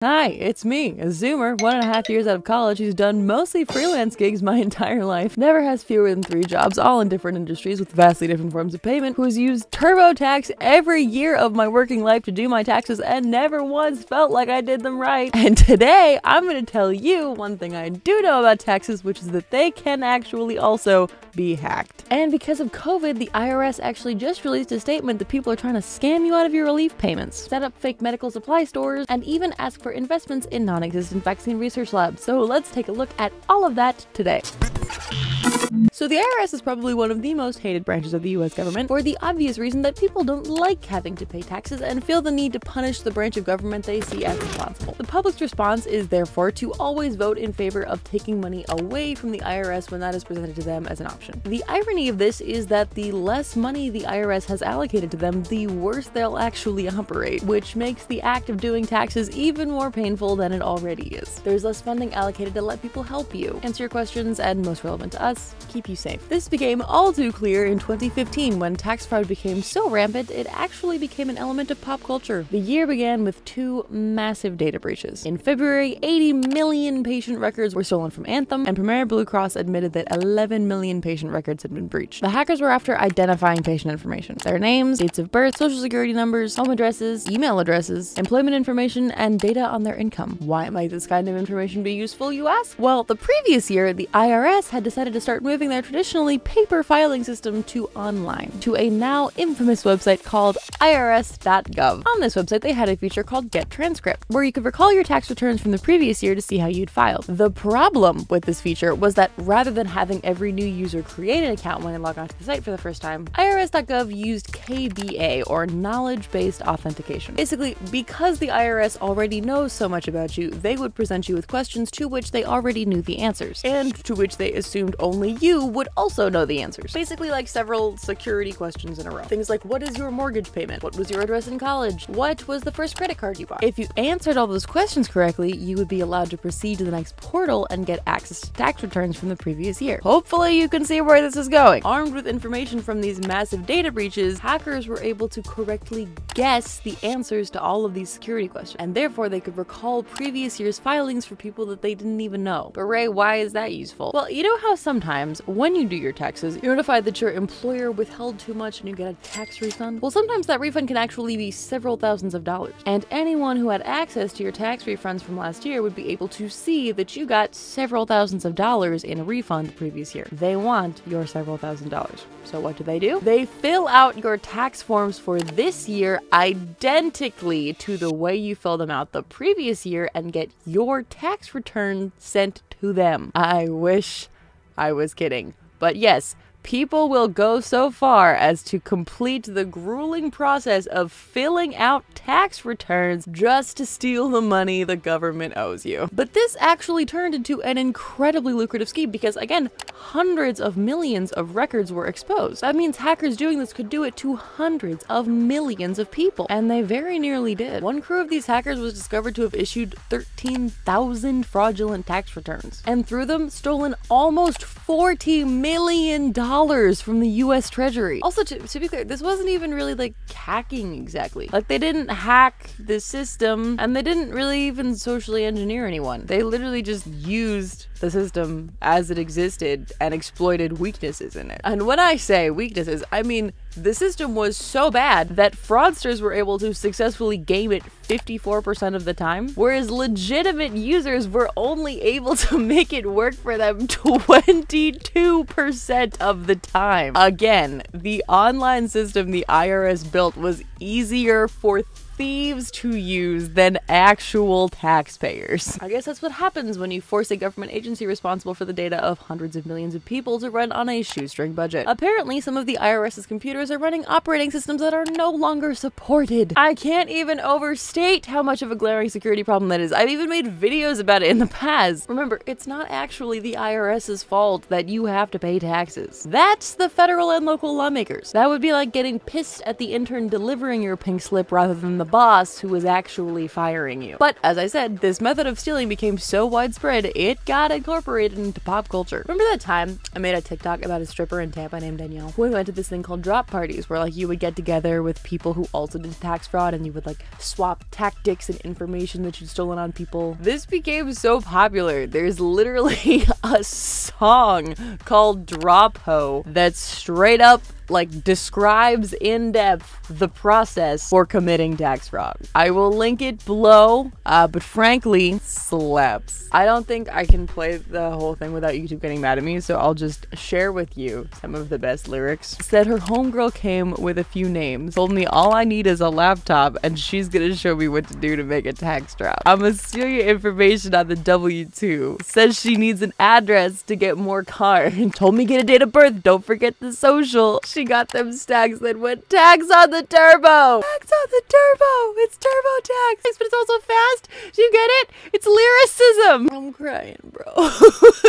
Hi, it's me, a Zoomer, 1.5 years out of college who's done mostly freelance gigs my entire life, never has fewer than 3 jobs, all in different industries with vastly different forms of payment, who's used TurboTax every year of my working life to do my taxes and never once felt like I did them right. And today, I'm gonna tell you one thing I do know about taxes, which is that they can actually also be hacked. And because of COVID, the IRS actually just released a statement that people are trying to scam you out of your relief payments, set up fake medical supply stores, and even ask for investments in non-existent vaccine research labs. So let's take a look at all of that today. So the IRS is probably one of the most hated branches of the US government for the obvious reason that people don't like having to pay taxes and feel the need to punish the branch of government they see as responsible. The public's response is therefore to always vote in favor of taking money away from the IRS when that is presented to them as an option. The irony of this is that the less money the IRS has allocated to them, the worse they'll actually operate, which makes the act of doing taxes even more painful than it already is. There's less funding allocated to let people help you, answer your questions, and most relevant to us, keep you safe. This became all too clear in 2015 when tax fraud became so rampant it actually became an element of pop culture. The year began with 2 massive data breaches. In February, 80 million patient records were stolen from Anthem, and Premier Blue Cross admitted that 11 million patient records had been breached. The hackers were after identifying patient information, their names, dates of birth, social security numbers, home addresses, email addresses, employment information, and data on their income. Why might this kind of information be useful, you ask? Well, the previous year, the IRS had decided to start moving their traditionally paper filing system to online, to a now infamous website called IRS.gov. On this website, they had a feature called Get Transcript, where you could recall your tax returns from the previous year to see how you'd filed. The problem with this feature was that rather than having every new user create an account when they log onto the site for the first time, IRS.gov used KBA, or knowledge-based authentication. Basically, because the IRS already knows so much about you, they would present you with questions to which they already knew the answers, and to which they assumed only you would also know the answers. Basically like several security questions in a row. Things like, what is your mortgage payment? What was your address in college? What was the first credit card you bought? If you answered all those questions correctly, you would be allowed to proceed to the next portal and get access to tax returns from the previous year. Hopefully you can see where this is going. Armed with information from these massive data breaches, hackers were able to correctly guess the answers to all of these security questions, and therefore they could recall previous year's filings for people that they didn't even know. But Ray, why is that useful? Well, you know how sometimes when you do your taxes, you're notified that your employer withheld too much and you get a tax refund? Well, sometimes that refund can actually be several thousands of dollars. And anyone who had access to your tax refunds from last year would be able to see that you got several thousands of dollars in a refund the previous year. They want your several $1,000s. So what do? They fill out your tax forms for this year identically to the way you filled them out the previous year and get your tax return sent to them. I wish I was kidding. But yes, people will go so far as to complete the grueling process of filling out tax returns just to steal the money the government owes you. But this actually turned into an incredibly lucrative scheme because, again, hundreds of millions of records were exposed. That means hackers doing this could do it to hundreds of millions of people, and they very nearly did. One crew of these hackers was discovered to have issued 13,000 fraudulent tax returns, and through them stolen almost $40 million from the US Treasury. Also, to be clear, this wasn't even really like hacking exactly. Like, they didn't hack the system, and they didn't really even socially engineer anyone. They literally just used the system as it existed and exploited weaknesses in it. And when I say weaknesses, I mean the system was so bad that fraudsters were able to successfully game it 54% of the time, whereas legitimate users were only able to make it work for them 22% of the time. Again, the online system the IRS built was easier for thieves to use than actual taxpayers. I guess that's what happens when you force a government agency responsible for the data of hundreds of millions of people to run on a shoestring budget. Apparently, some of the IRS's computers are running operating systems that are no longer supported. I can't even overstate how much of a glaring security problem that is. I've even made videos about it in the past. Remember, it's not actually the IRS's fault that you have to pay taxes. That's the federal and local lawmakers. That would be like getting pissed at the intern delivering your pink slip rather than the boss who was actually firing you. But as I said, this method of stealing became so widespread, it got incorporated into pop culture. Remember that time I made a TikTok about a stripper in Tampa named Danielle? We went to this thing called drop parties where like you would get together with people who also did tax fraud and you would like swap tactics and information that you'd stolen on people. This became so popular. There's literally a song called Drop Ho that straight up like describes in depth the process for committing tax fraud. I will link it below, but frankly, slaps. I don't think I can play the whole thing without YouTube getting mad at me, so I'll just share with you some of the best lyrics. Said her homegirl came with a few names, told me all I need is a laptop and she's gonna show me what to do to make a tax drop. I'ma steal your information on the W-2. Says she needs an address to get more card. Told me get a date of birth, don't forget the social. She got them stacks that went tax on the turbo. Tax on the turbo. It's TurboTax, but it's also fast. Do you get it? It's lyricism. I'm crying, bro.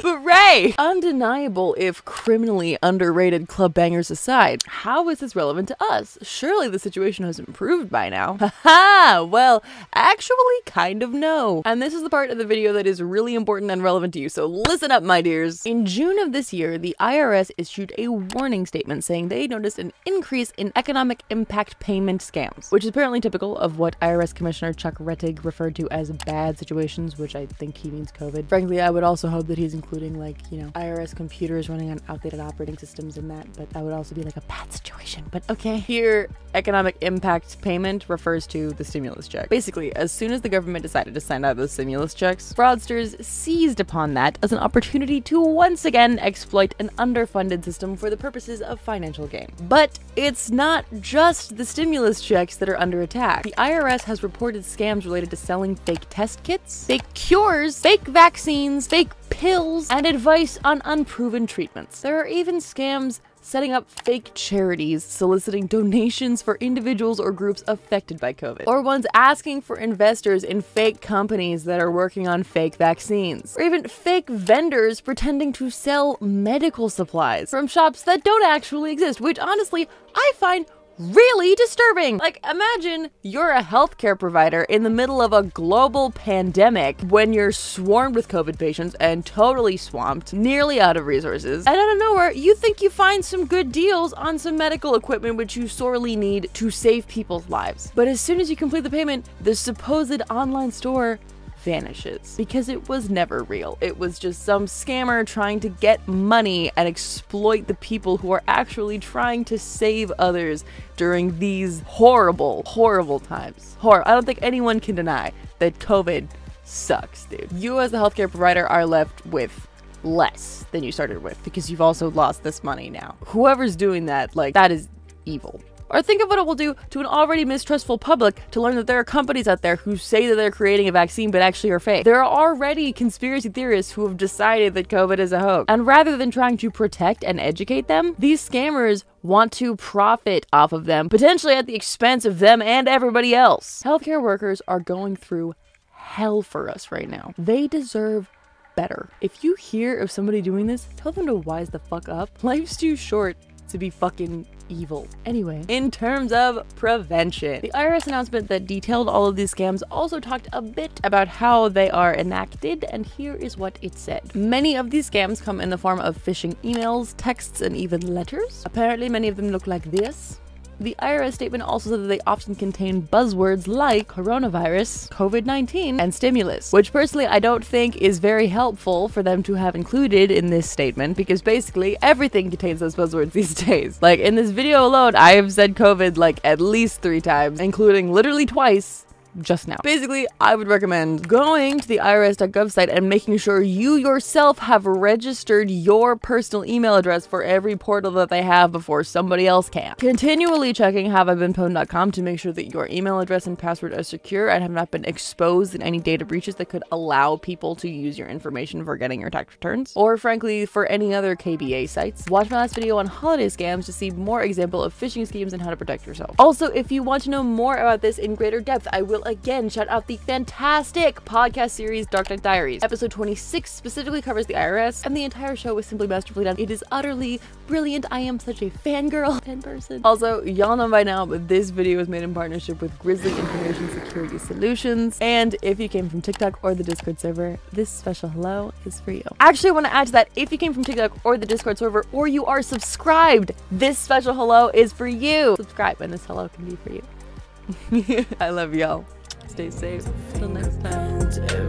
But Ray, undeniable if criminally underrated club bangers aside, how is this relevant to us? Surely the situation has improved by now. Haha, well, actually kind of no. And this is the part of the video that is really important and relevant to you, so listen up, my dears. In June of this year, the IRS issued a warning statement saying they noticed an increase in economic impact payment scams, which is apparently typical of what IRS Commissioner Chuck Rettig referred to as bad situations, which I think he means COVID. Frankly, I would also hope that he's including like, you know, IRS computers running on outdated operating systems in that, but that would also be like a bad situation. But okay. Here, economic impact payment refers to the stimulus check. Basically, as soon as the government decided to send out those stimulus checks, fraudsters seized upon that as an opportunity to once again exploit an underfunded system for the purposes of financial gain. But it's not just the stimulus checks that are under attack. The IRS has reported scams related to selling fake test kits, fake cures, fake vaccines, fake pills, and advice on unproven treatments. There are even scams setting up fake charities soliciting donations for individuals or groups affected by COVID, or ones asking for investors in fake companies that are working on fake vaccines, or even fake vendors pretending to sell medical supplies from shops that don't actually exist, which honestly I find really disturbing. Like, imagine you're a healthcare provider in the middle of a global pandemic when you're swarmed with COVID patients and totally swamped, nearly out of resources, and out of nowhere, you think you find some good deals on some medical equipment which you sorely need to save people's lives. But as soon as you complete the payment, the supposed online store vanishes because it was never real. It was just some scammer trying to get money and exploit the people who are actually trying to save others during these horrible, horrible times. I don't think anyone can deny that COVID sucks, dude. You as the healthcare provider are left with less than you started with because you've also lost this money now. Whoever's doing that, like, that is evil. Or think of what it will do to an already mistrustful public to learn that there are companies out there who say that they're creating a vaccine but actually are fake. There are already conspiracy theorists who have decided that COVID is a hoax. And rather than trying to protect and educate them, these scammers want to profit off of them, potentially at the expense of them and everybody else. Healthcare workers are going through hell for us right now. They deserve better. If you hear of somebody doing this, tell them to wise the fuck up. Life's too short to be fucking evil. Anyway, in terms of prevention, the IRS announcement that detailed all of these scams also talked a bit about how they are enacted, and here is what it said. Many of these scams come in the form of phishing emails, texts, and even letters. Apparently, many of them look like this. The IRS statement also said that they often contain buzzwords like coronavirus, COVID-19, and stimulus, which personally I don't think is very helpful for them to have included in this statement because basically everything contains those buzzwords these days. Like in this video alone, I have said COVID like at least 3 times, including literally twice just now. Basically, I would recommend going to the IRS.gov site and making sure you yourself have registered your personal email address for every portal that they have before somebody else can. Continually checking haveibeenpwned.com to make sure that your email address and password are secure and have not been exposed in any data breaches that could allow people to use your information for getting your tax returns, or frankly for any other KBA sites. Watch my last video on holiday scams to see more example of phishing schemes and how to protect yourself. Also, if you want to know more about this in greater depth, I will again shout out the fantastic podcast series Dark Knight Diaries. Episode 26 specifically covers the IRS, and the entire show was simply masterfully done. It is utterly brilliant. I am such a fangirl person. Also, y'all know by now, but this video was made in partnership with Grizzly Information Security Solutions. And if you came from TikTok or the Discord server, this special hello is for you. Actually, I want to add to that, if you came from TikTok or the Discord server, or you are subscribed, this special hello is for you. Subscribe and this hello can be for you. I love y'all. Stay safe. Till next time.